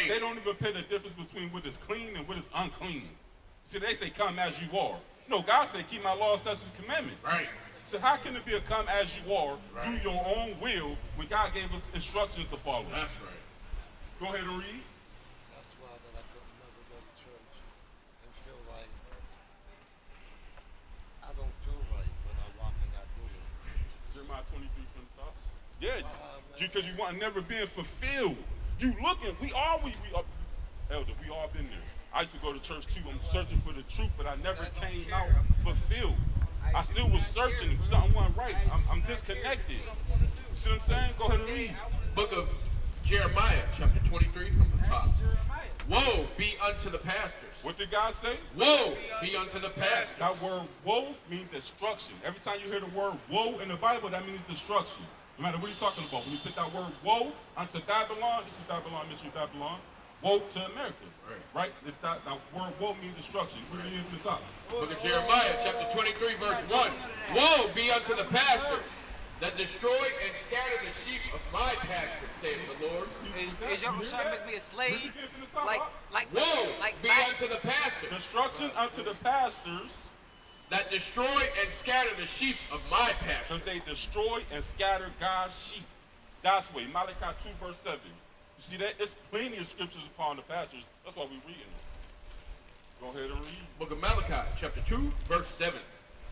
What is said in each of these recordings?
They don't even pay the difference between what is clean and what is unclean. See, they say, come as you are. No, God said, keep my laws, statutes, and commandments. Right. So how can it be a come as you are, do your own will, when God gave us instructions to follow? That's right. Go ahead and read. That's why that I could never go to church and feel like I don't feel right when I walk in that building. Jeremiah 23 from the top. Yeah, because you want never being fulfilled. You looking, we all Elder, we all been there. I used to go to church too. I'm searching for the truth, but I never came out fulfilled. I still was searching. If something wasn't right, I'm disconnected. You see what I'm saying? Go ahead and read. Book of Jeremiah, chapter 23 from the top. Woe be unto the pastors. What did God say? Woe be unto the pastors. That word woe means destruction. Every time you hear the word woe in the Bible, that means destruction. No matter what you're talking about. When you put that word woe unto Babylon, this is Babylon, Mystery Babylon, woe to America. Right? It's that word woe means destruction. What are you from the top? Book of Jeremiah, chapter 23, verse 1. Woe be unto the pastors that destroy and scatter the sheep of my pasture, saith the Lord. Is y'all trying to make me a slave? Like woe be unto the pastors. Destruction unto the pastors that destroy and scatter the sheep of my pasture. So they destroy and scatter God's sheep. That's way. Malachi 2 verse 7. You see that? It's plenty of scriptures upon the pastors. That's why we're reading them. Go ahead and read. Book of Malachi, chapter 2, verse 7.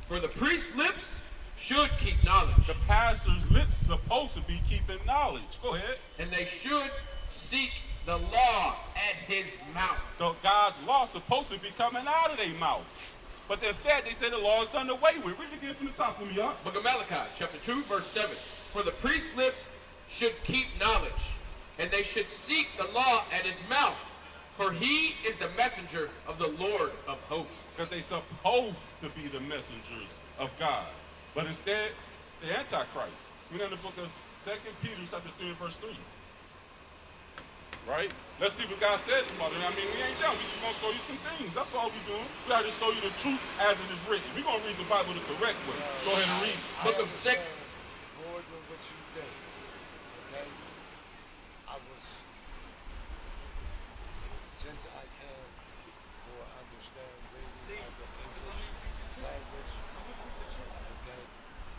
For the priest's lips should keep knowledge. The pastor's lips supposed to be keeping knowledge. Go ahead. And they should seek the law at his mouth. So God's law is supposed to be coming out of their mouth. But instead, they say the law is done away with. Read it again from the top for me, y'all. Book of Malachi, chapter 2, verse 7. For the priest's lips should keep knowledge, and they should seek the law at his mouth. For he is the messenger of the Lord of hosts. Because they're supposed to be the messengers of God. But instead, the Antichrist. We know in the book of 2 Peter, chapter 3, verse 3. Right? Let's see what God says about it. I mean, we ain't done. We just going to show you some things. That's all we're doing. We got to show you the truth as it is written. We're going to read the Bible the correct way. Go ahead and read. Book of 2. Lord, with what you did. Okay? I was, since I can more understand reading of the English language, okay?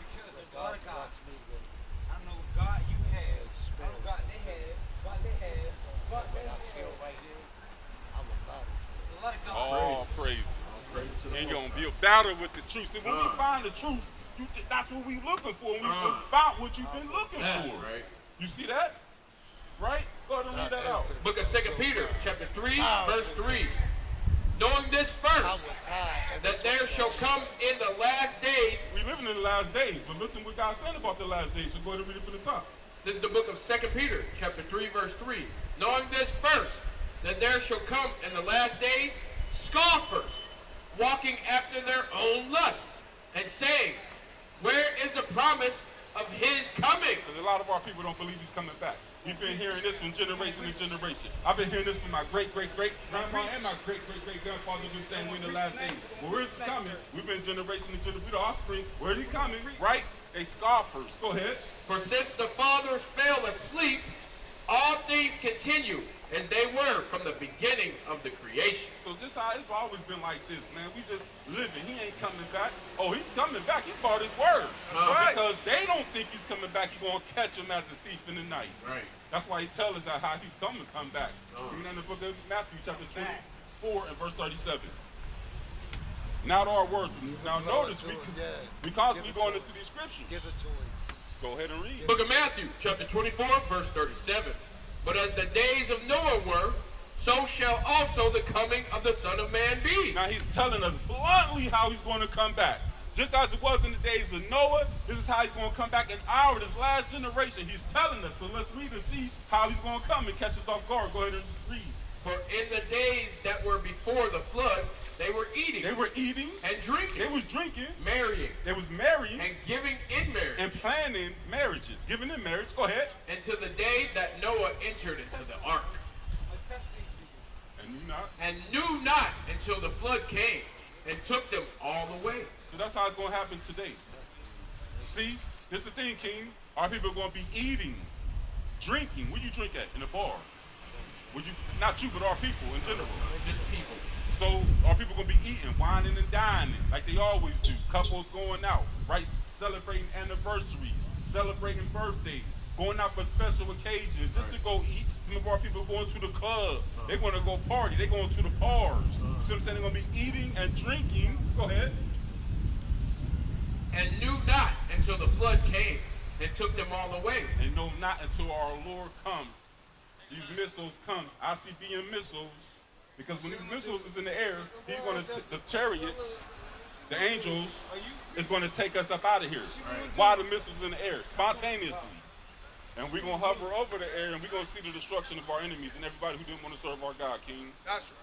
Because there's a God lot of gods. bless me with I know God you have. I know God they have. God they have. God they what I have. feel right here. I'm about it. There's a lot of gods. All praises. Ain't going to be a battle with the truth. See, when we find the truth, that's what we looking for. When we found what you've been looking for. Right. You see that? Right? Go ahead and read that out. Book of 2 Peter, chapter 3, verse 3. Knowing this first, that there shall come in the last days. We living in the last days, but listen what God said about the last days. So go ahead and read it from the top. This is the book of 2 Peter, chapter 3, verse 3. Knowing this first, that there shall come in the last days scoffers, walking after their own lust, and saying, where is the promise of his coming? Because a lot of our people don't believe he's coming back. We've been hearing this from generation to generation. I've been hearing this from my great-great-great-grandma and my great-great-great-grandfather been saying we're in the last days. Well, where's he coming? We've been generation to generation. We're the offspring. Where's he coming? Right? They scoffers. Go ahead. For since the fathers fell asleep, all things continue as they were from the beginning of the creation. So this how it's always been like this, man. We just living. He ain't coming back. Oh, he's coming back. He brought his word. Right. Because they don't think he's coming back. He's going to catch him as a thief in the night. Right. That's why he tells us how he's coming to come back. Even in the book of Matthew, chapter 24 and verse 37. Now to our words. Now notice, because we're going into these scriptures. Give it to him. Go ahead and read. Book of Matthew, chapter 24, verse 37. But as the days of Noah were, so shall also the coming of the Son of Man be. Now he's telling us bluntly how he's going to come back. Just as it was in the days of Noah, this is how he's going to come back in this last generation. He's telling us. So let's read and see how he's going to come and catch us off guard. Go ahead and read. For in the days that were before the flood, they were eating. They were eating. And drinking. They was drinking. Marrying. They was marrying. And giving in marriage. And planning marriages. Giving in marriage. Go ahead. Until the day that Noah entered into the ark. And knew not until the flood came and took them all away. So that's how it's going to happen today. See, this is the thing, King. Our people are going to be eating, drinking. Where you drink at? In a bar. Would you not you, but our people in general. Just people. So our people gonna be eating, whining and dining like they always do. Couples going out, right? Celebrating anniversaries, celebrating birthdays, going out for special occasions just to go eat. Some of our people going to the club. They want to go party. They going to the bars. You see what I'm saying? They're gonna be eating and drinking. Go ahead. And knew not until the flood came and took them all away. And know not until our Lord come. These missiles come, ICBM missiles, because when these missiles is in the air, he's going to, the chariots, the angels, is going to take us up out of here. While the missiles in the air, spontaneously. And we're going to hover over the air, and we're going to see the destruction of our enemies and everybody who didn't want to serve our God, King. That's right.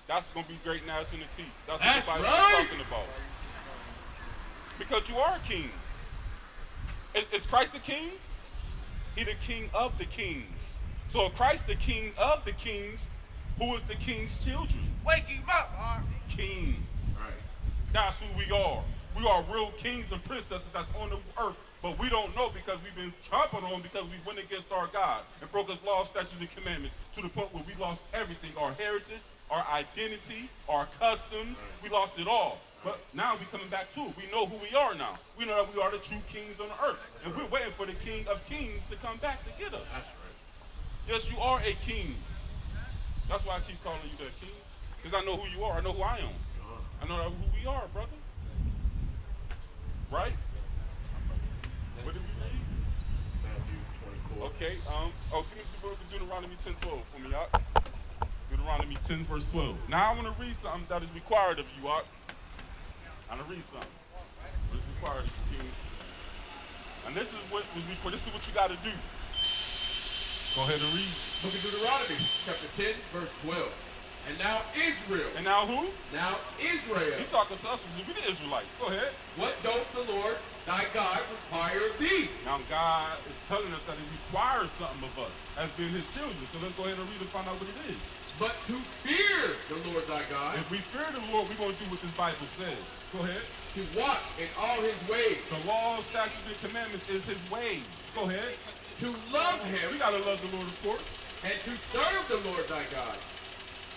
That's going to be great gnashing of teeth. That's That's what the right. Bible's talking about. Because you are a king. Is Christ the king? He the king of the kings. So if Christ the king of the kings, who is the king's children? Wake him up. Kings. Right. That's who we are. We are real kings and princesses that's on the earth, but we don't know because we've been trampled on because we went against our God and broke his laws, statutes, and commandments to the point where we lost everything, our heritage, our identity, our customs. We lost it all. But now we're coming back to it. We know who we are now. We know that we are the true kings on the earth. And we're waiting for the King of Kings to come back to get us. That's right. Yes, you are a king. That's why I keep calling you that king. Because I know who you are. I know who I am. I know who we are, brother. Right? What did we read? Matthew 24. Okay. Give me the book of Deuteronomy 10:12 for me, Yak. Deuteronomy 10, verse 12. Now I want to read something that is required of you, Yak. I'm going to read something. What is required of you, King? And this is what was required. This is what you got to do. Go ahead and read. Book of Deuteronomy, chapter 10, verse 12. And now Israel. And now who? Now Israel. He's talking to us. We the Israelites. Go ahead. What doth the Lord thy God require of thee? Now God is telling us that he requires something of us as being his children. So let's go ahead and read and find out what it is. But to fear the Lord thy God, If we fear the Lord, we're going to do what this Bible says. Go ahead. to walk in all his ways, The law, statutes, and commandments is his ways. Go ahead. to love We him, got to love the Lord, of course. and to serve the Lord thy God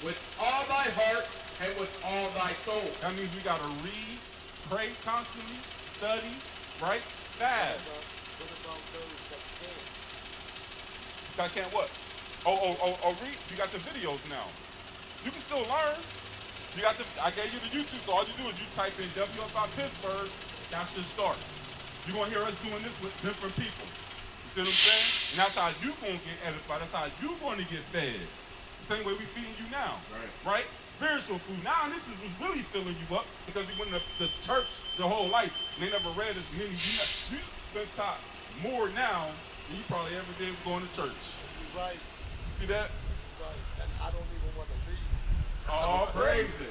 with all thy heart and with all thy soul. That means we got to read, pray constantly, study, right? Fast. What about those that can't? I can't what? Read. You got the videos now. You can still learn. You got the. I gave you the YouTube, so all you do is you type in WFI Pittsburgh. That's your start. You're gonna hear us doing this with different people. You see what I'm saying? And that's how you gonna get edified. That's how you gonna get fed. The same way we feeding you now. Right? Spiritual food. Now this is what's really filling you up because you went to the church your whole life and they never read as many. You spend time more now than you probably ever did going to church. You're right. See that? Right. And I don't even want to leave. All praises.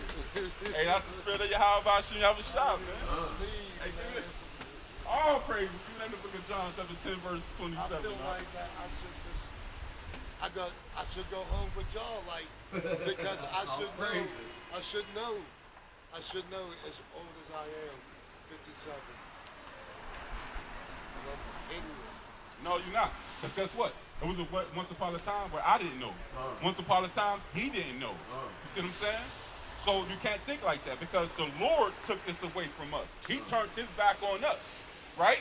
Hey, that's the spirit of Yahweh Hashem Yahushua, man. Leave, Hey, give man. it. All praises. Give that in the book of John, chapter 10, verse 27. I feel huh? like that I should just, I should go home with y'all, like, because I should know, I should know as old as I am, 57. And I'm 81. No, you're not. Because guess what? It was once upon a time where I didn't know. Once upon a time, he didn't know. You see what I'm saying? So you can't think like that because the Lord took this away from us. He turned his back on us, right?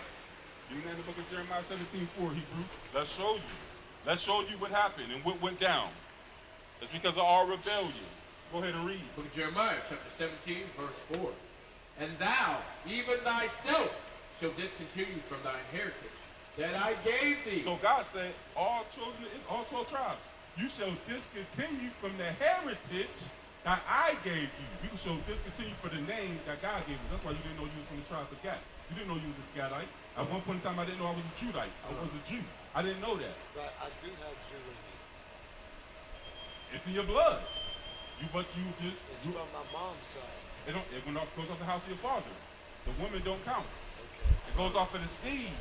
You know in the book of Jeremiah 17:4, Hebrew. Let's show you. Let's show you what happened and what went down. It's because of our rebellion. Go ahead and read. Book of Jeremiah, chapter 17, verse 4. And thou, even thyself, shalt discontinue from thy inheritance that I gave thee. So God said, all children, all 12 tribes, you shall discontinue from the heritage that I gave you. You shall discontinue for the name that God gave you. That's why you didn't know you was from the tribe of Gad. You didn't know you was a Gadite. At one point in time, I didn't know I was a Judite. I was a Jew. I didn't know that. But I do have Jew in me. It's in your blood. But you just, It's from my mom's side. it goes off the house of your father. The woman don't count. Okay. It goes off of the seed.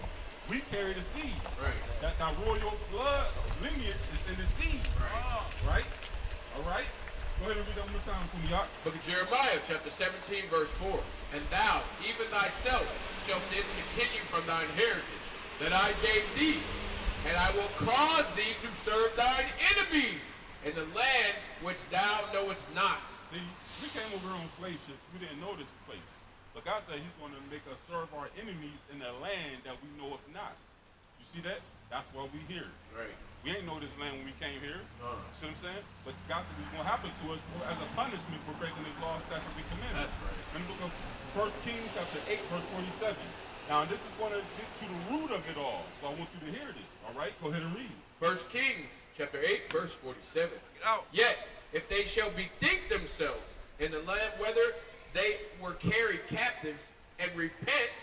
We carry the seed. Right. That royal blood lineage is in the seed. Right? All right? Go ahead and read that one more time for me, Yak. Book of Jeremiah, chapter 17, verse 4. And thou, even thyself, shalt discontinue from thine heritage that I gave thee, and I will cause thee to serve thine enemies, in the land which thou knowest not. See, we came over here on slave ships. We didn't know this place. But God said he's going to make us serve our enemies in a land that we know if not. You see that? That's why we here. Right. We ain't know this land when we came here. See what I'm saying? But God said it's going to happen to us as a punishment for breaking his law, statutes, and commandments. That's right. In the book of 1 Kings chapter 8, verse 47. Now, this is going to get to the root of it all. So I want you to hear this. All right? Go ahead and read. 1 Kings chapter 8, verse 47. Get out. Yet, if they shall bethink themselves in the land whether they were carried captives, and repent,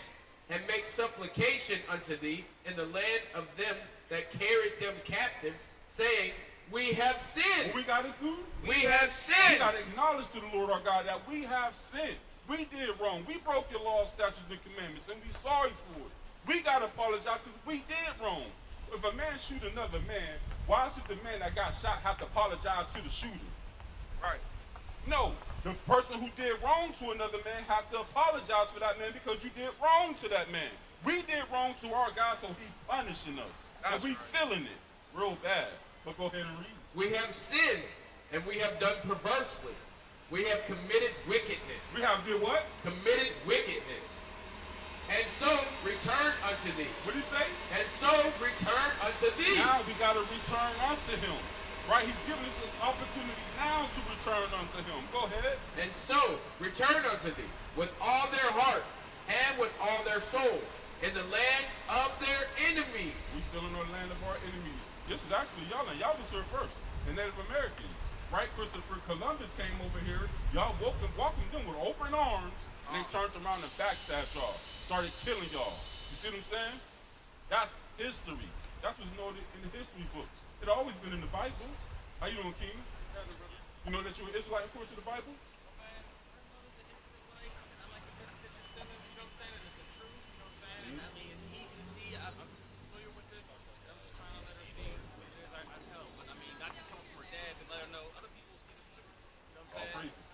and make supplication unto thee in the land of them that carried them captives, saying, we have sinned. What we got to do? We have We sinned. got to acknowledge to the Lord our God that we have sinned. We did wrong. We broke your law, statutes, and commandments, and we're sorry for it. We got to apologize because we did wrong. If a man shoot another man, why should the man that got shot have to apologize to the shooter? Right. No. The person who did wrong to another man have to apologize for that man because you did wrong to that man. We did wrong to our God, so he's punishing us. That's and we right. feeling it real bad. But go ahead and read. We have sinned, and we have done perversely. We have committed wickedness. We have did what? Committed wickedness. And so return unto thee. What did he say? And so return unto thee. Now we got to return unto him. Right? He's giving us an opportunity now to return unto him. Go ahead. And so return unto thee with all their heart and with all their soul in the land of their enemies. We still in the land of our enemies. This is actually y'all, and y'all was here first. The Native Americans. Right? Christopher Columbus came over here. Y'all welcomed them with open arms, and they turned around and backstabbed y'all. Started killing y'all. You see what I'm saying? That's history. That's what's noted in the history books. It's always been in the Bible. How you doing, King? You know that you're an Israelite according to the Bible?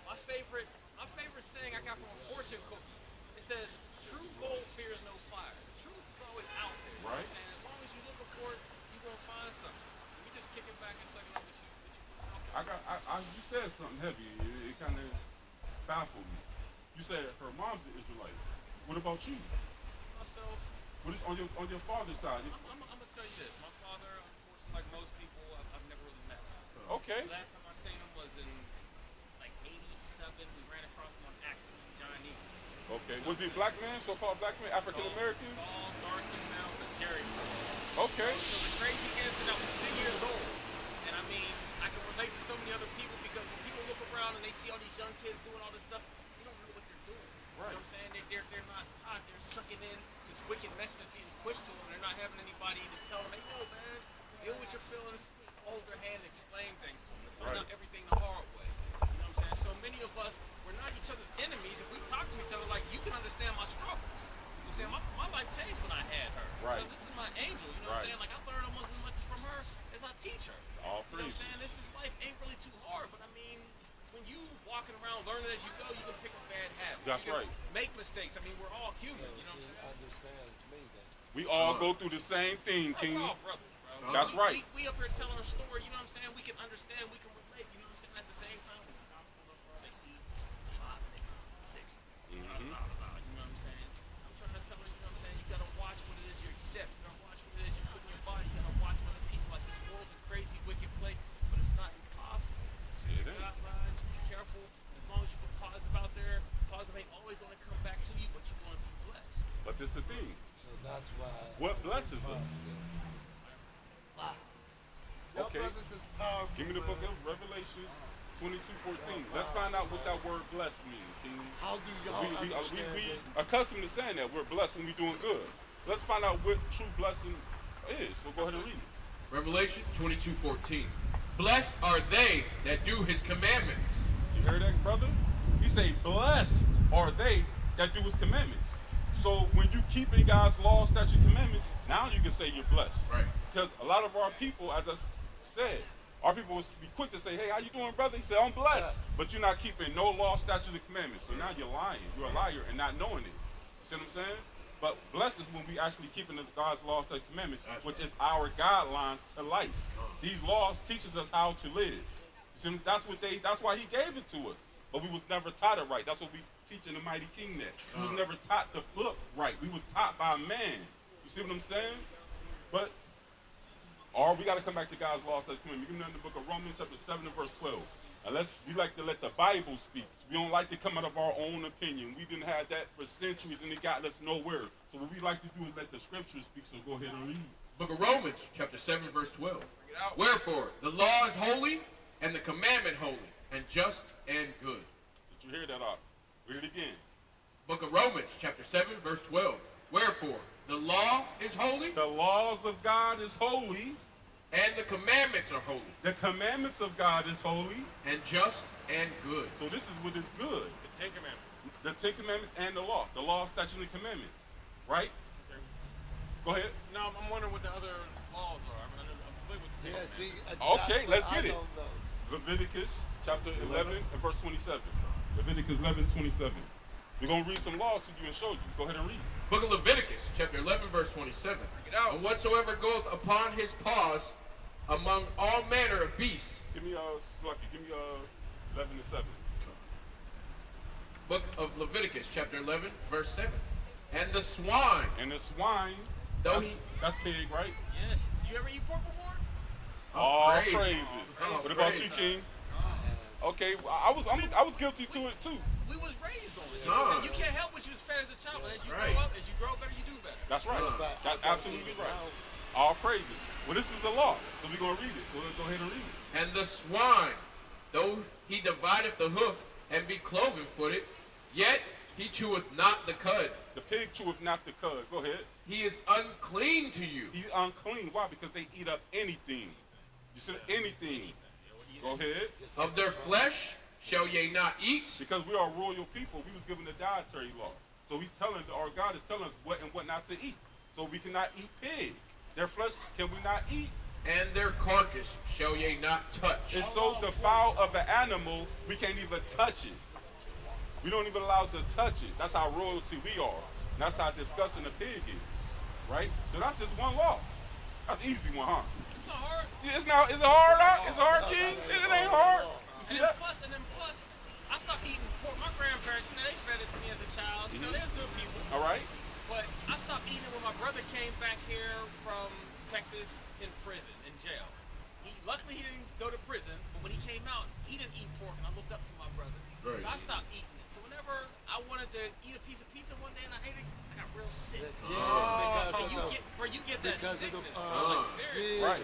My favorite saying I got from a fortune cookie. It says, "True gold fears no fire." Truth is always out there. You know what Right. I'm saying? As long as you're looking for it, you're gonna find something. We just kick it back and suck it up with you. You said something heavy. It kind of baffled me. You said her mom's an Israelite. What about you? Myself, What is on your father's side? I'm gonna tell you this. My father, unfortunately, like most people, I've never really met. Okay. The last time I seen him was in like '87. We ran across him on accident, John Eagle. Okay. Was he a black man, so-called black man, African American? Tall, dark-skinned man with a Jerry. Okay. So the crazy incident, I was 10 years old. And I mean, I can relate to so many other people because when people look around and they see all these young kids doing all this stuff, they don't know what they're doing. Right. You know what I'm saying? They're not taught. They're sucking in this wicked message that's being pushed to them. They're not having anybody to tell them, hey, yo, man, deal with your feelings, hold their hand, and explain things to them. To find out everything the hard way. You know what I'm saying? So many of us, we're not each other's enemies. If we talk to each other, like, you can understand my struggles. You know what I'm saying? My life changed when I had her. Right. You know, this is my angel. You know what I'm saying? Like, I learned almost as much from her as I teach her. All You know what I'm praise. saying? This life ain't really too hard, but I mean, when you walking around learning as you go, you can pick up bad habits. That's you can right. Make mistakes. I mean, we're all human. So You know what I'm he saying? understands me then. We all go through the same thing, King. We're all brothers, bro. That's right. We up here telling a story. You know what I'm saying? We can understand. We can relate. You know what I'm saying? At the same time, when God pulls up, bro, they see 5 niggas, 6. You know what I'm saying? I'm trying to tell you. You know what I'm saying? You gotta watch what it is you accept. You gotta watch what it is you put in your body. You gotta watch other people. Like, this world's a crazy, wicked place, but it's not impossible. So It you ain't. guidelines, be careful. As long as you put positive out there, positive ain't always gonna come back to you, but you're gonna be blessed. But this the thing. So that's why. What blesses us? Wow. Your Okay. brothers is powerful. Give me the book man. of Revelations 22:14. Let's find out what that word blessed means, King. How do y'all understand We it? accustomed to saying that we're blessed when we're doing good. Let's find out what true blessing is. So go ahead and read it. Revelation 22:14. Blessed are they that do his commandments. You heard that, brother? He say, blessed are they that do his commandments. So when you keeping God's laws, statutes, commandments, now you can say you're blessed. Right. Because a lot of our people, as I said, our people will be quick to say, hey, how you doing, brother? He said, I'm blessed. Yes. But you're not keeping no law, statutes, and commandments. So now you're lying. You're a liar and not knowing it. See what I'm saying? But blessed is when we actually keeping God's laws and commandments, which is our guidelines to life. These laws teaches us how to live. See, that's why he gave it to us. But we was never taught it right. That's what we teach in the Mighty King that. We was never taught the book right. We was taught by man. You see what I'm saying? But we got to come back to God's laws and commandments. Give me in the book of Romans chapter 7 and verse 12. Unless we like to let the Bible speak. We don't like to come out of our own opinion. We didn't have that for centuries and it got us nowhere. So what we like to do is let the scriptures speak, so go ahead and read. Book of Romans, chapter 7, verse 12. Wherefore, the law is holy, and the commandment holy, and just and good. Did you hear that out? Read it again. Book of Romans, chapter 7, verse 12. Wherefore, the law is holy. The laws of God is holy. And the commandments are holy. The commandments of God is holy. And just and good. So this is what is good. The Ten Commandments. The Ten Commandments and the law. The law, statutes, and commandments. Right? Okay. Go ahead. No, I'm wondering what the other laws are. I'm familiar with the Ten Commandments. Okay, let's get it. Don't know. Leviticus chapter 11 and verse 27. Leviticus 11, 27. We're going to read some laws to you and show you. Go ahead and read. Book of Leviticus, chapter 11, verse 27. And whatsoever goeth upon his paws among all manner of beasts. Give me 11 and 7. Book of Leviticus, chapter 11, verse 7. And the swine. And the swine, that's pig, right? Yes. You ever eat pork before? All praise. praises. Oh, what about praise. you, King? Okay, I was guilty to it too. We was raised on it. No. So you can't help what you was fed as a child, but as you Right. grow up, as you grow better, you do better. That's right. But That's I don't absolutely eat it right. now. All praises. Well, this is the law, so we're going to read it. So let's go ahead and read it. And the swine, though he divideth the hoof and be cloven-footed, yet he cheweth not the cud. The pig cheweth not the cud. Go ahead. He is unclean to you. He's unclean. Why? Because they eat up anything. You said anything. Go ahead. Of their flesh shall ye not eat. Because we are royal people, we was given the dietary law. So our God is telling us what and what not to eat. So we cannot eat pig. Their flesh can we not eat. And their carcass shall ye not touch. It's so defiled of an animal, we can't even touch it. We don't even allow to touch it. That's how royalty we are. And that's how disgusting a pig is. Right? So that's just one law. That's an easy one, huh? It's not hard. Yeah, is it hard, huh? It's hard, King? It ain't hard. You see And that? then plus, I stopped eating pork. My grandparents, they fed it to me as a child. You know, there's good people. All right? But I stopped eating it when my brother came back here from Texas in prison, in jail. Luckily, he didn't go to prison, but when he came out, he didn't eat pork, and I looked up to my brother. Right. So I stopped eating it. So whenever I wanted to eat a piece of pizza one day and I ate it, I got real sick. You get that Because of the, sickness, bro. Like, seriously. yeah. Right.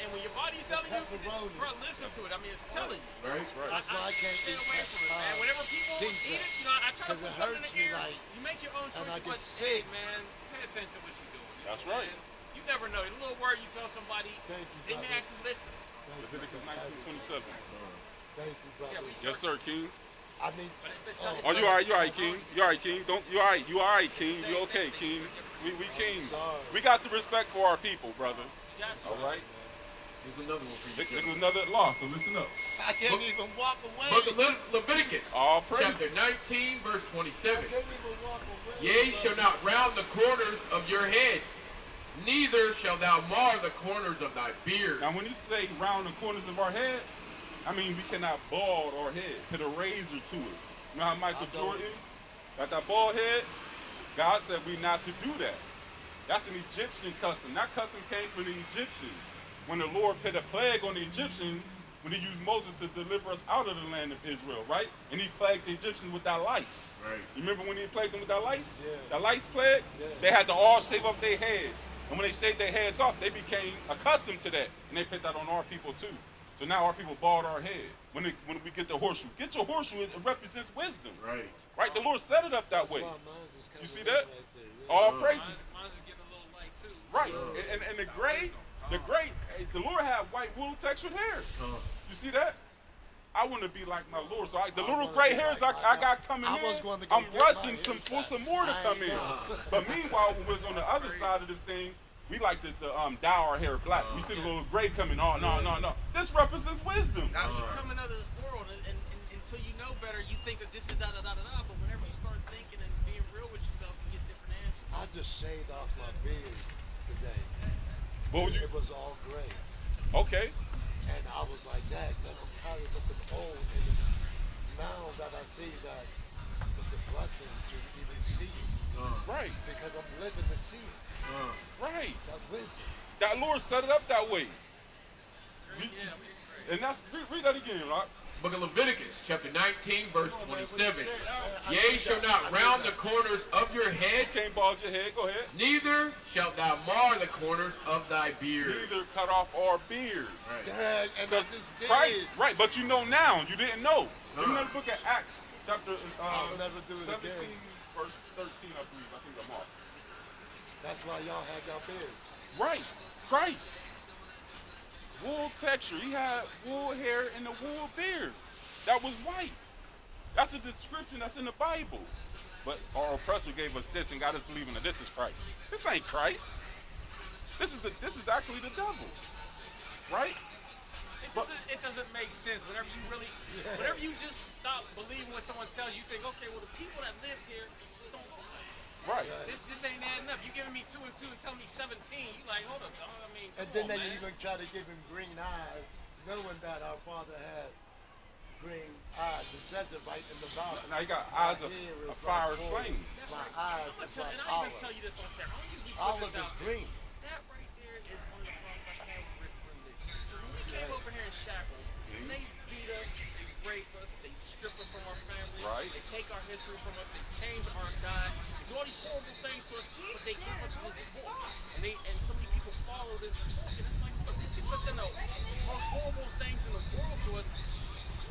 And when your body's telling you, Pepperoni. bro, listen to it. I mean, it's telling you. Right? That's why I can't stay eat away from it, man. Whenever people pizza. eat it, I try to 'Cause put it something in hurts the me, ear. like, You make your own and I choice, get but sick. hey, man, pay attention to what you're doing. That's right. Man, you never know. The little word you tell somebody, Thank you, they may brother. actually listen. Leviticus 19:27. Thank you, brother. Yes, sir, King. I mean, But it's not, Oh, you all right? You all right, King? You all right, King? You all right? You all right, King? You okay, King? We King. sorry. We got the respect for our people, brother. You got All right. Here's another one for you. There's another law, so listen up. I can't even walk away. Book of Leviticus, All praise. chapter 19, verse 27. I can't even walk away. Yea, shall not round the corners of your head, neither shall thou mar the corners of thy beard. Now, when you say round the corners of our head, I mean we cannot bald our head, put a razor to it. You know how Michael I don't. Jordan got that bald head? God said we not to do that. That's an Egyptian custom. That custom came from the Egyptians. When the Lord put a plague on the Egyptians, when he used Moses to deliver us out of the land of Israel, right? And he plagued the Egyptians with that lice. Right. You remember when he plagued them with that lice? Yeah. That lice plague? Yeah. They had to all shave off their heads. And when they shaved their heads off, they became accustomed to that. And they put that on our people too. So now our people bald our head. When we get the horseshoe. Get your horseshoe, it represents wisdom. Right. Right? The Lord set it up that That's way. why mine's is kinda You see red that? right there, yeah. All praises. Mine's is getting a little light too. Right. And the gray, the Lord had white wool textured hair. You see that? I want to be like my Lord. So the little wanna gray be hairs like I got coming I in, was going to go I'm get my rushing for haircut. some more to I come ain't in. know. But meanwhile, when we was on the other side of this thing, we like to dye our hair black. We see the little gray coming. Oh, no. This represents wisdom. You're coming out of this world, and until you know better, you think that this is da-da-da-da-da, but whenever you start thinking and being real with yourself, you get different answers. I I just shaved off my beard today. What would you? It was all gray. Okay. And I was like, Dad, man, I'm tired of looking old. And now that I see that it's a blessing to even see it. Right. Because I'm living to see it. Right. That wisdom. That Lord set it up that way. And that's read that again, right? Book of Leviticus, chapter 19, verse 27. Yea, shall not round the corners of your head, Can't bald your head. Go ahead. neither shalt thou mar the corners of thy beard. Neither cut off our beard. Right. Dad, and I just did. Christ, right? But you know now. You didn't know. You know the book of Acts, chapter I'll never do it 17, again. verse 13, I believe. I think I'm off. That's why y'all had y'all beards. Right. Christ. Wool texture. He had wool hair and a wool beard. That was white. That's a description that's in the Bible. But our oppressor gave us this and got us believing that this is Christ. This ain't Christ. This is actually the devil. Right? It doesn't make sense whenever you just stop believing what someone tells you. You think, okay, well, the people that lived here don't look like this. Right. This ain't adding up. You giving me 2 and 2 and telling me 17. You like, hold up, dog. I mean, And then they even try to give him green eyes, knowing that our father had green eyes. It says it right in the Bible. Now you got eyes of a fire flame. My eyes I'm is gonna tell, like and I'll even olive. tell you this on camera. I don't usually put Olive this is out. green. That right there is one of the problems I have with religion. When we came over here in shackles, they beat us, they rape us, they strip us from our family, Right. they take our history from us, they change our diet, they do all these horrible things to us, but they give us this book. And so many people follow this book, and it's like, look, these people have done the most horrible things in the world to us.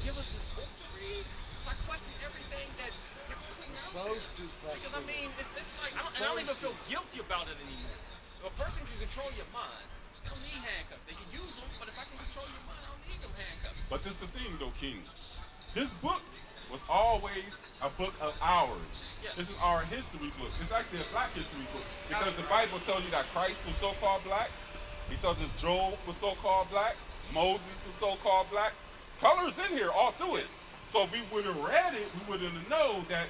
Give us this book to read. So I question everything that they're putting out there. Supposed to question. Because I mean, it's like, I don't even feel guilty about it anymore. If a person can control your mind, they don't need handcuffs. They can use them, but if I can control your mind, I don't need them handcuffs. But this is the thing, though, King. This book was always a book of ours. Yes. This is our history book. It's actually a black history book because the Bible tells you that Christ was so-called black. He tells us Job was so-called black. Moses was so-called black. Colors in here all through it. So if we would have read it, we would have known that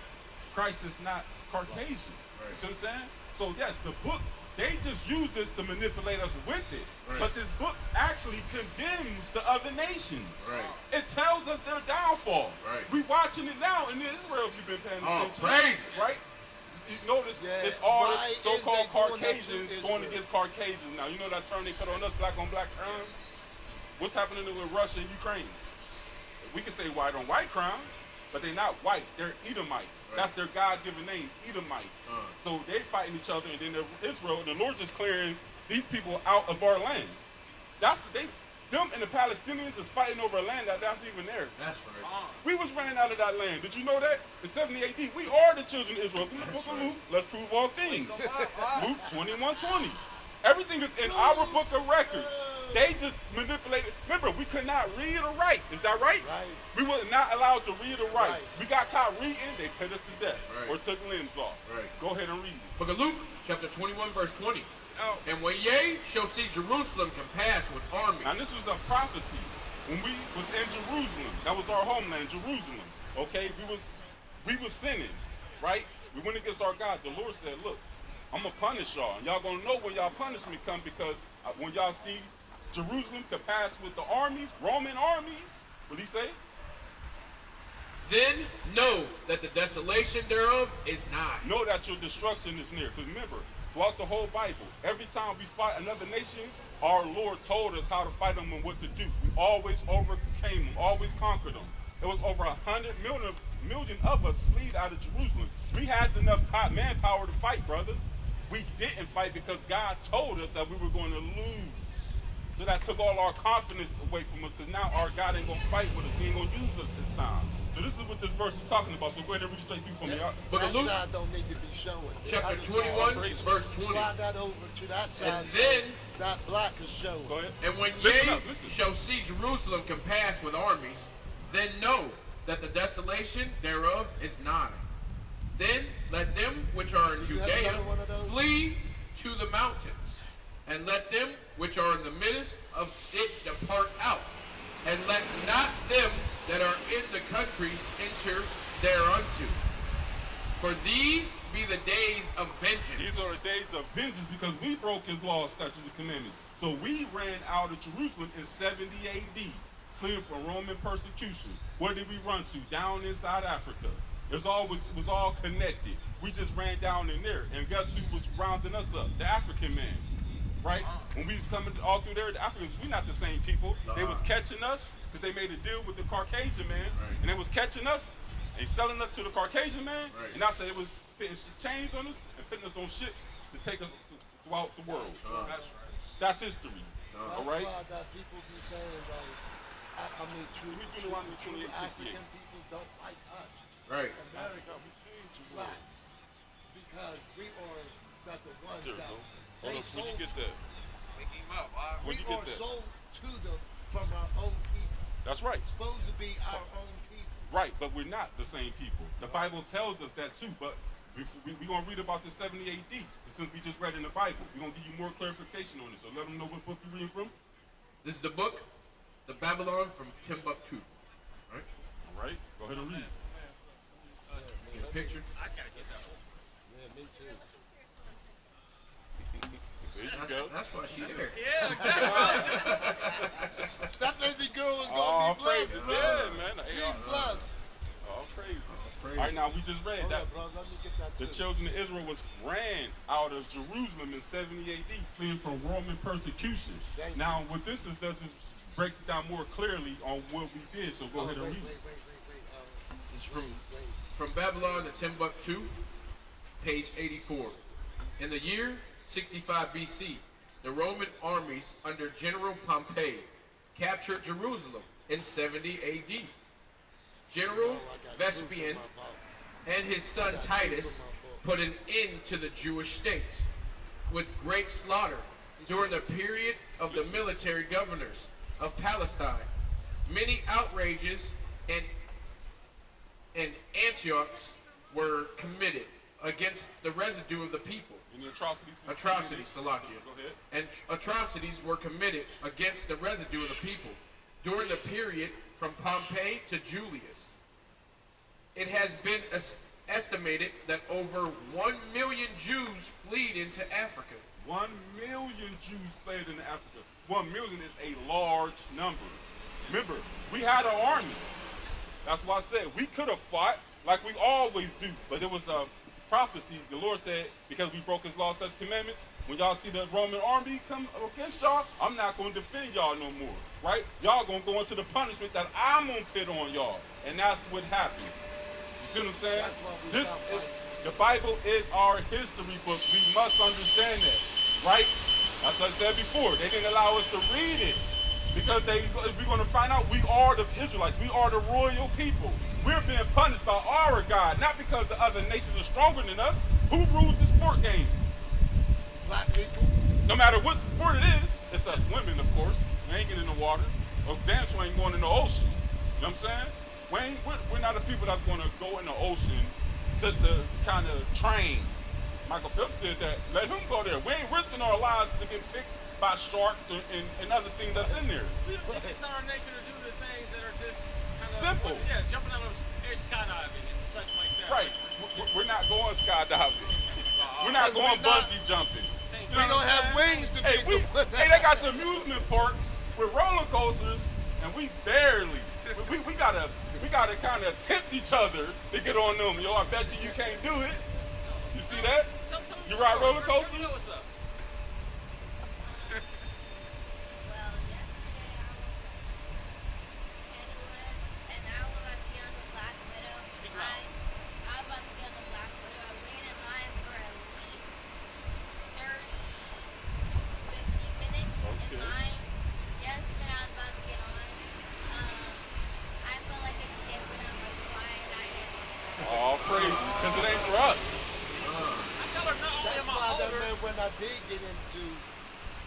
Christ is not Caucasian. You see what I'm saying? So yes, the book, they just use this to manipulate us with it. Right. But this book actually condemns the other nations. Right. It tells us their downfall. Right. We watching it now in Israel if you've been paying Oh, attention. praise. Right? You notice Yeah, it's all why the is so-called they doing that to Caucasians Israel? going against Caucasians now. You know that term they put on us, black on black crime? What's happening with Russia and Ukraine? We can say white on white crime, but they're not white. They're Edomites. Right. That's their God-given name, Edomites. So they're fighting each other, and then Israel, and the Lord's just clearing these people out of our land. Them and the Palestinians is fighting over a land that's not even theirs. That's right. We was ran out of that land. Did you know that? In 70 AD, we are the children of Israel. In the book of Luke, let's prove all things. Luke 21:20. Everything is in our book of records. They just manipulated. Remember, we could not read or write. Is that right? Right. We were not allowed to read or write. Right. We got caught reading, they put us to death Right. or took limbs off. Right. Go ahead and read it. Book of Luke, chapter 21, verse 20. Oh. And when ye shall see Jerusalem compassed with armies. Now this was a prophecy when we was in Jerusalem. That was our homeland, Jerusalem. Okay, we was sinning, right? We went against our God. The Lord said, "Look, I'm gonna punish y'all, and y'all gonna know when y'all punishment come because when y'all see Jerusalem compassed with the armies, Roman armies, what did he say? Then know that the desolation thereof is nigh. Know that your destruction is near." Because remember, throughout the whole Bible, every time we fight another nation, our Lord told us how to fight them and what to do. We always overcame them, always conquered them. It was over 100 million of us fled out of Jerusalem. We had enough manpower to fight, brother. We didn't fight because God told us that we were going to lose. So that took all our confidence away from us because now our God ain't going to fight with us. He ain't going to use us this time. So this is what this verse is talking about. So go ahead and read straight through for me. Book That of Luke, side don't need to be showing. chapter I just 21, saw- verse 20. Slide that over to that side. And so then, that black is showing. Go ahead. and when Listen ye up, listen. shall see Jerusalem compassed with armies, then know that the desolation thereof is nigh. Then let them which are in You have Judea another one of those? flee to the mountains, and let them which are in the midst of it depart out, and let not them that are in the countries enter thereunto. For these be the days of vengeance. These are the days of vengeance because we broke his laws, statutes, and commandments. So we ran out of Jerusalem in 70 AD, fleeing from Roman persecution. Where did we run to? Down inside Africa. It was all connected. We just ran down in there. And guess who was rounding us up? The African man. Right? When we was coming all through there, the Africans, we're not the same people. They was catching us because they made a deal with the Caucasian man. And they was catching us and selling us to the Caucasian man. And I said it was putting chains on us and putting us on ships to take us throughout the world. That's right. That's history. All right? That's why that people be saying, like, I mean, true African people don't like us. Right. America, blacks, because we are got the ones There, that bro. they Hold on, sold. where'd you get that? Wake him up. All right. We Where'd you get are that? sold to them from our own people. That's right. Supposed to be our own people. Right, but we're not the same people. The Bible tells us that too, but we're going to read about the 70 AD. Since we just read in the Bible, we're going to give you more clarification on it. So let them know what book you're reading from. This is the book, The Babylon from Timbuktu. All right? All right, go ahead and read. Get a picture. I gotta get that one. Yeah, me too. There you go. That's why she's here. Yeah, exactly. That baby girl is Oh, gonna be blessed, praise man. yeah, man. She's blessed. All crazy. All right, now we just read Hold that on, bro. Let me get that the too. children of Israel was ran out of Jerusalem in 70 AD, fleeing from Roman persecution. Thank Now, what this does is breaks it down more clearly on what we did. So go Oh, ahead and wait, read. wait. It's from, Wait. from Babylon to Timbuktu, page 84. In the year 65 BC, the Roman armies under General Pompey captured Jerusalem in 70 AD. General Oh, I got proof Vespasian in my book. and his son Titus put an end to the Jewish state with great slaughter during the period of the military governors of Palestine. Many outrages and Antiochs were committed against the residue of the people. Any atrocities? Atrocities, Salakia. Go ahead. And atrocities were committed against the residue of the people during the period from Pompey to Julius. It has been estimated that over 1 million Jews fled into Africa. 1 million Jews fled into Africa. 1 million is a large number. Remember, we had an army. That's why I said we could have fought like we always do, but it was a prophecy. The Lord said, because we broke his laws, statutes, commandments, when y'all see the Roman army come against y'all, I'm not going to defend y'all no more, right? Y'all going to go into the punishment that I'm going to put on y'all, and that's what happened. You see what I'm saying? That's why we This stopped is, fighting. the Bible is our history book. We must understand that, right? As I said before, they didn't allow us to read it because we're going to find out we are the Israelites. We are the royal people. We're being punished by our God, not because the other nations are stronger than us. Who rules the sport game? Black people. No matter what sport it is, it's us women, of course. We ain't getting in the water. Or damn sure ain't going in the ocean. You know what I'm saying? We're not the people that's going to go in the ocean just to kind of train. Michael Phelps did that. Let him go there. We ain't risking our lives to get picked by sharks and other things that's in there. It's not our nation to do the things that are just kind of Simple. Yeah, jumping out of air skydiving and such like that. Right. We're not going skydiving. We're not going bungee jumping. You We know don't what have I'm saying? wings to Hey, be they got the amusement parks with roller coasters, and we barely. We gotta kind of tempt each other to get on them. Yo, I bet you can't do it. You see that? You ride roller coasters? What's up? Well, yesterday I was at Kennywood, and I was about to get on the Black Widow. Speak loud. I was about to get on the Black Widow. I waited in line for at least 30 to 50 minutes Okay. in line. Just when I was about to get on, I felt like a ship when I was flying. I didn't. Oh, crazy. Because it ain't for us. I tell her not only That's am I why that older, man, when I did get into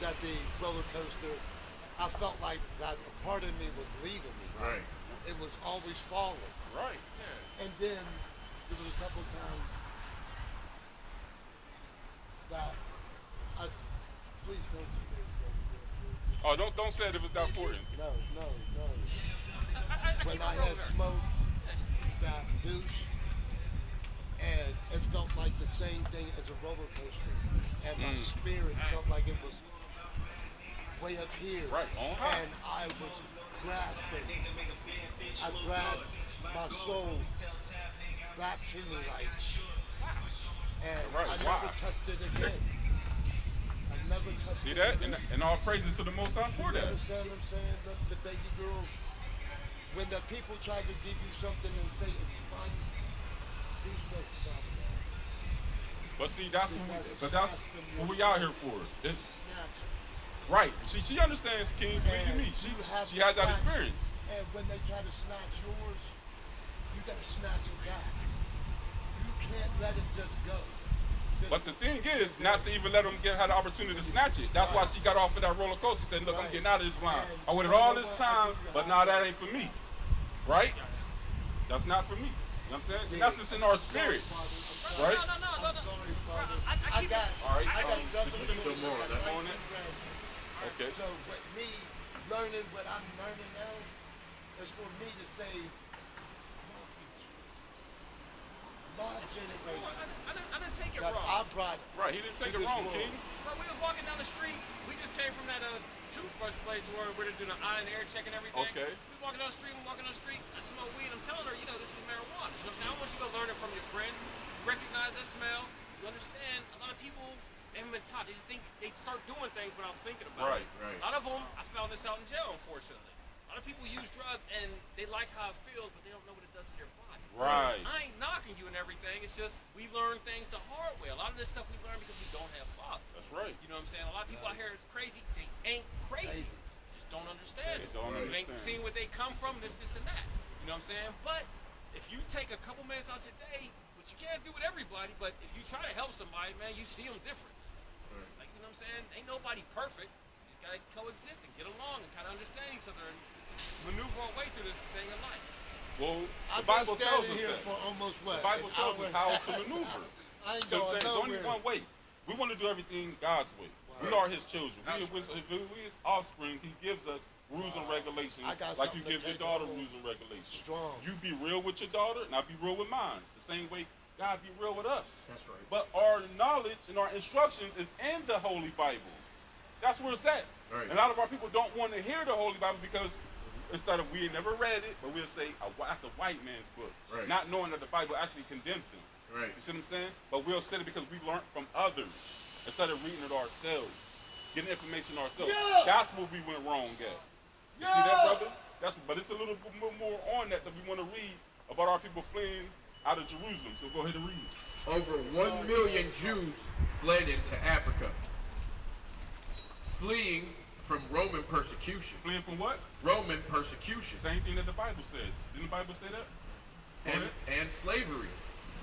the roller coaster, I felt like that part of me was leaving me. Right. It was always falling. Right. And then there was a couple times that please don't do this. Oh, don't say it if it's not important. No. I When keep I it rolling. had smoked that douche, and it felt like the same thing as a roller coaster, and my spirit felt like it was way up here, Right, on high. and I was grasping. I grasped my soul back to me, like, and Right, I wow. never touched it again. I never touched See it that? again. And all praises to the Most High for You that. understand what I'm saying? The baby girl, when the people try to give you something and say it's fun, who's supposed to tell them that? But see, that's what we out here for. It's Snatch. right. She understands, King. Believe And me, she you have she to has that snatch. experience. And when they try to snatch yours, you gotta snatch it back. You can't let it just go. But the thing is, not to even let them have the opportunity to snatch it. That's why she got off of that roller coaster. She said, look, I'm getting out of this line. I waited all this time, but now that ain't for me. Right? That's not for me. You know what I'm saying? And that's just in our spirit. Right? No. I'm sorry, Father. I keep got, All right, I got just 7 a little children. more. I got That's on 19 it. grandchildren. Okay. So with me learning what I'm learning now is for me to say, my generation I didn't take it that wrong. I brought Right, he didn't take to it this wrong, world. King. Bro, we was walking down the street. We just came from that toothbrush place where we're doing an eye and air check and everything. Okay. We walking down the street. I smell weed. I'm telling her, this is marijuana. You know what I'm saying? I want you to learn it from your friends. Recognize that smell. You understand? A lot of people haven't been taught. They just think they start doing things without thinking about it. Right. A lot of them, I found this out in jail, unfortunately. A lot of people use drugs and they like how it feels, but they don't know what it does to their body. Right. I ain't knocking you and everything. It's just we learn things the hard way. A lot of this stuff we learn because we don't have fathers. That's right. You know what I'm saying? A lot of people out here is crazy. They ain't crazy. Just don't understand it. Don't You ain't understand. seen where they come from, this and that. You know what I'm saying? But if you take a couple minutes out your day, which you can't do with everybody, but if you try to help somebody, man, you see them different. Like, you know what I'm saying? Ain't nobody perfect. You just gotta coexist and get along and kind of understand each other and maneuver our way through this thing of life. Well, I've the Bible been tells standing us here that. for almost what? The Bible an tells hour us how to maneuver. I ain't So going there's only nowhere. one way. We want to do everything God's way. We are His children. We His offspring. He gives us rules and regulations, I got like you something to give your take daughter home. rules and regulations. Strong. You be real with your daughter, and I be real with mine. It's the same way God be real with us. That's right. But our knowledge and our instructions is in the Holy Bible. That's where it's at. Right. And a lot of our people don't want to hear the Holy Bible because instead of we ain't never read it, but we'll say that's a white man's book, Right. not knowing that the Bible actually condemns them. Right. You see what I'm saying? But we'll say it because we learned from others instead of reading it ourselves, getting information ourselves. Yeah. That's where we went wrong at. You see that, brother? But it's a little bit more on that we want to read about our people fleeing out of Jerusalem. So go ahead and read. Over 1 million Jews fled into Africa, fleeing from Roman persecution. Fleeing from what? Roman persecution Same thing that the Bible says. Didn't the Bible say that? Go ahead. and slavery.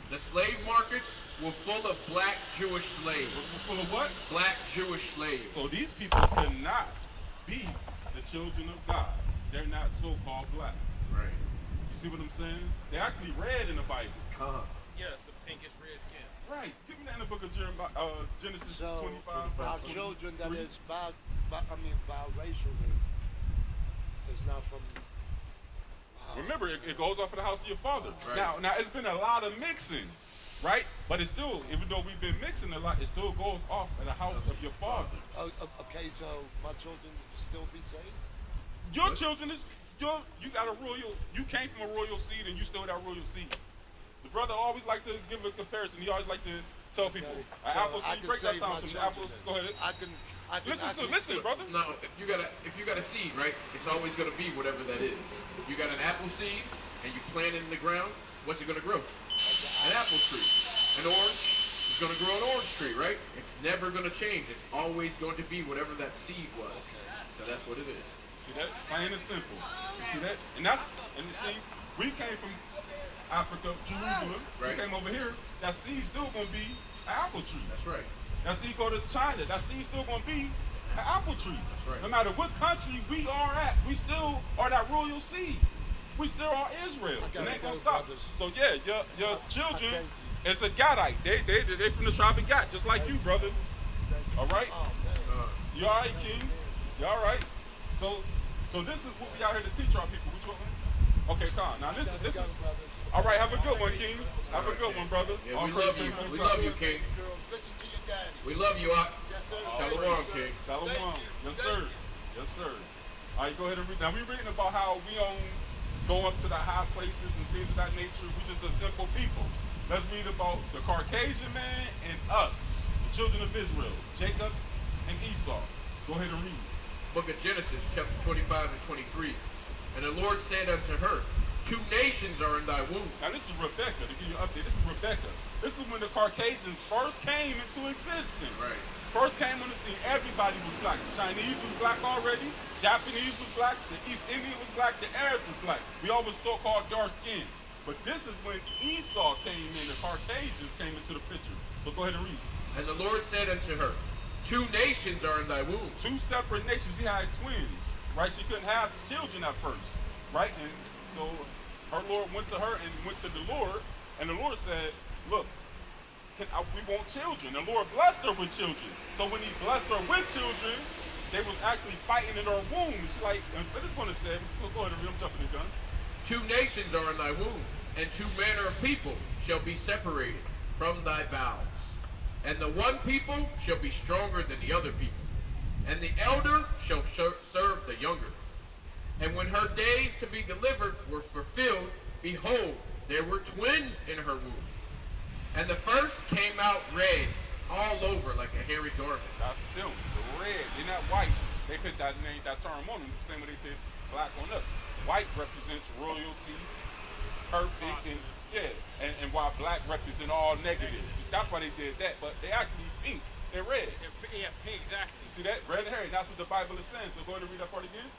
The slave markets were full of black Jewish slaves. Full of what? Black Jewish slaves. So these people cannot be the children of God. They're not so-called black. Right. You see what I'm saying? They're actually red in the Bible. Yes, the pinkish red skin. Right. Give me that in the book of Genesis So 25. our children that is biracial is not from. Remember, it goes off of the house of your father. Right. Now it's been a lot of mixing, right? But it's still, even though we've been mixing a lot, it still goes off of the house of your father. Okay, so my children still be saved. Your children is you got a royal. You came from a royal seed, and you still that royal seed. The brother always like to give a comparison. He always like to tell people, Okay, an so apple I seed. can Break that save down my to me. children Apples. then. Go ahead. I can Listen, brother. No, if you got a seed, right? It's always gonna be whatever that is. If you got an apple seed and you plant it in the ground, what's it gonna grow? An apple tree. An orange is gonna grow an orange tree, right? It's never gonna change. It's always going to be whatever that seed was. So that's what it is. See that? Plain and simple. You see that? And you see, we came from Africa, Jerusalem. Right. We came over here. That seed's still gonna be an apple tree. That's right. That seed go to China. That seed's still gonna be an apple tree. That's right. No matter what country we are at, we still are that royal seed. We still are Israel. gotta And they go, gonna stop. brothers. So yeah, your children thank is a Gadite. They from the tribe of Gad, just like you, brother. All right. Oh man. You all right, King? You all right? So this is what we out here to teach our people. Which one? Okay, calm. Now this Gotta is go, brothers. all right. Have a good one, King. Have a good one, brother. Yeah, All we love praise you. to the Most We High. love you, King. Girl, listen to your daddy. We love you, Ak. Yes, sir. Shalom, Thank you, King. sir. Shalom. Thank you. Yes, Thank sir. you. Yes, sir. All right, go ahead and read. Now we're reading about how we don't go up to the high places and things of that nature. We just a simple people. Let's read about the Caucasian man and us, the children of Israel, Jacob and Esau. Go ahead and read. Book of Genesis, chapter 25 and 23. And the Lord said unto her, 2 nations are in thy womb. Now this is Rebecca. To give you an update, this is Rebecca. This is when the Caucasians first came into existence. Right. First came on the scene, everybody was black. The Chinese was black already. Japanese was black. The East Indian was black. The Arabs was black. We always thought called dark skin. But this is when Esau came in. The Caucasians came into the picture. So go ahead and read. And the Lord said unto her, 2 nations are in thy womb. 2 separate nations. He had twins, right? She couldn't have children at first, right? And so her Lord went to her and went to the Lord, and the Lord said, look, we want children. The Lord blessed her with children. So when he blessed her with children, they was actually fighting in her womb. It's like, what is going to say? Go ahead and read. I'm jumping the gun. 2 nations are in thy womb, and 2 manner of people shall be separated from thy bowels. And the one people shall be stronger than the other people, and the elder shall serve the younger. And when her days to be delivered were fulfilled, behold, there were twins in her womb. And the first came out red all over like a hairy garment. That's them, the red. They're not white. They put that name, that term on them, the same way they did black on us. White represents royalty, perfect, and yes, and while black represents all negative. That's why they did that. But they actually pink. They're red. Yeah, exactly. You see that? Red and hairy. That's what the Bible is saying. So go ahead and read that part again.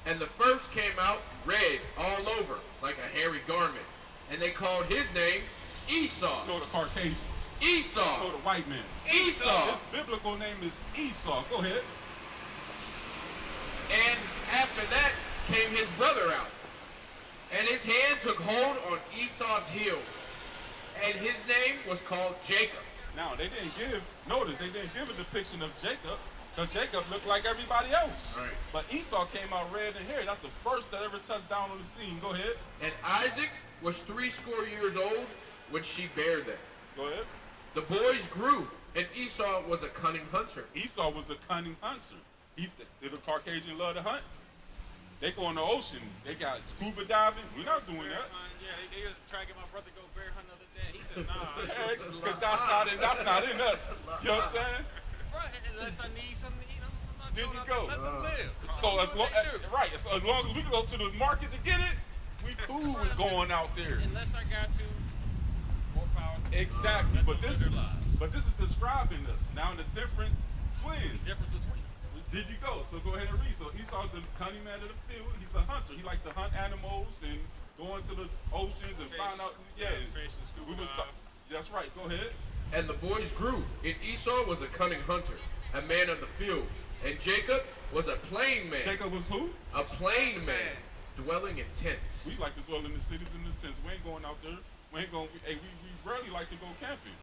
And the first came out red all over like a hairy garment. And they called his name Esau. No, the Caucasian. Esau. No, the white man. Esau. His biblical name is Esau. Go ahead. And after that came his brother out. And his hand took hold on Esau's heel. And his name was called Jacob. Now, they didn't give, notice, they didn't give a depiction of Jacob, because Jacob looked like everybody else. Right. But Esau came out red and hairy. That's the first that ever touched down on the scene. Go ahead. And Isaac was 80 years old when she bare them. Go ahead. The boys grew, and Esau was a cunning hunter. Esau was a cunning hunter. Did the Caucasian love to hunt? They go in the ocean. They got scuba diving. We're not doing that. Yeah, they was trying to get my brother to go bear hunt the other day. He said, nah. Because that's not in us. You know what I'm saying? Right, unless I need something to eat, I'm not There doing you nothing. go. Let them live. So as long as we can go to the market to get it, we cool with going out there. Unless I got to, more power to Exactly. let But them this live their lives. is describing us. Now the different twins. The difference between us. Did you go? So go ahead and read. So Esau's the cunning man of the field. He's a hunter. He likes to hunt animals and go into the oceans and find out. Yeah, fish and scuba we was dive. that's right. Go ahead. And the boys grew, and Esau was a cunning hunter, a man of the field. And Jacob was a plain man, Jacob was who? a plain man, dwelling in tents. We like to dwell in the cities and the tents. We ain't going out there. We ain't going. Hey, we rarely like to go camping.